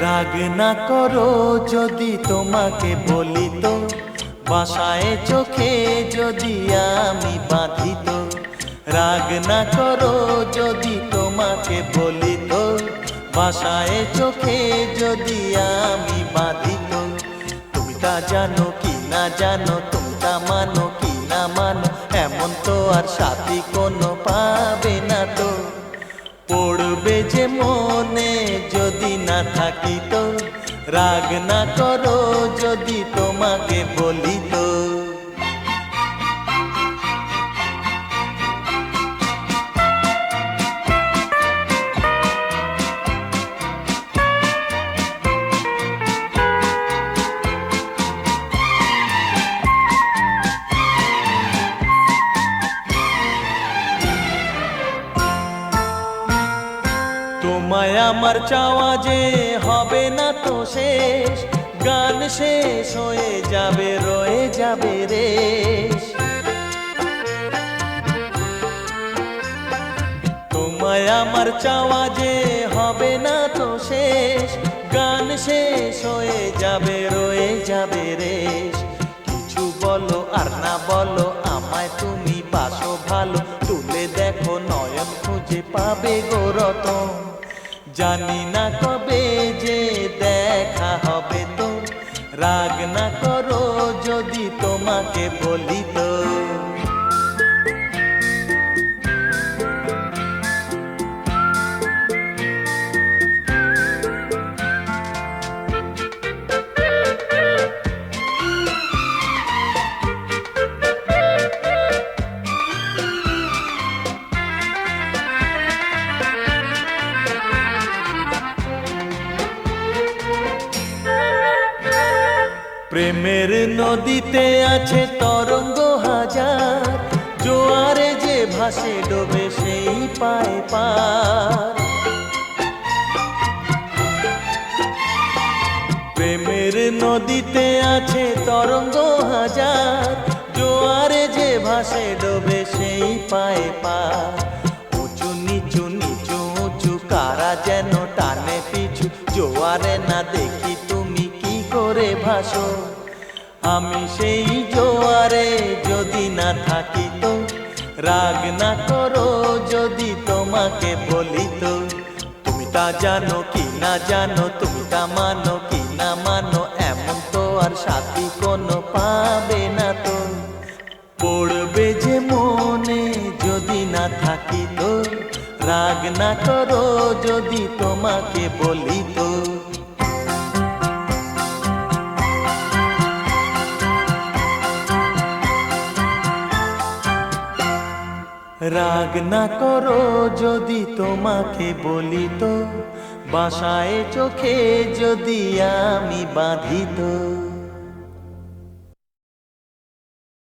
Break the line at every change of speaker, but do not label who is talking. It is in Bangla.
রাগ না করো যদি তোমাকে বলি তো, বাসায় চোখে যদি আমি বাঁধি তো। রাগ না করো যদি তোমাকে বলি তো, বাসায় চোখে যদি আমি বাঁধি তো। তুমি তা জানো কি না জানো, তুমি তা মানো কি না মানো, এমন তো আর সাথী কোনো পাবে না তো। পড়বে যে মনে যদি না থাকি তো, রাগ না করো যদি তোমাকে বলি তো। তোমায় আমার চাওয়া যে হবে না তো শেষ, গান শেষ হয়ে যাবে রয়ে যাবে রেশ। তোমায় আমার চাওয়া যে হবে না তো শেষ, গান শেষ হয়ে যাবে রয়ে যাবে রেশ। কিছু বলো আর না বলো আমায় তুমি বাসো ভালো, তুলে দেখো নয়ন খুঁজে পাবে গো রতন। জানি না কবে যে দেখা হবে তো, রাগ না করো যদি তোমাকে বলি তো। প্রেমের নদীতে আছে তরঙ্গ হাজার, জোয়ারে যে ভাসে ডোবে সেই পায় পার। প্রেমের নদীতে আছে তরঙ্গ হাজার, জোয়ারে যে ভাসে ডোবে সেই পায় পার। উঁচু নিচু নিচু উঁচু কারা যেন টানে পিছু, জোয়ারে না দেখি তুমি কি করে ভাসো। আমি সেই জোয়ারে যদি না থাকি তো, রাগ না করো যদি তোমাকে বলি তো। তুমি তা জানো কি না জানো, তুমি তা মানো কি না মানো, এমন তো আর সাথী কোনো পাবে না তো। পড়বে যে মনে যদি না থাকি তো, রাগ না করো যদি তোমাকে বলি তো। রাগ না করো যদি তোমাকে বলি তো, বাসায় চোখে যদি আমি বাঁধি তো।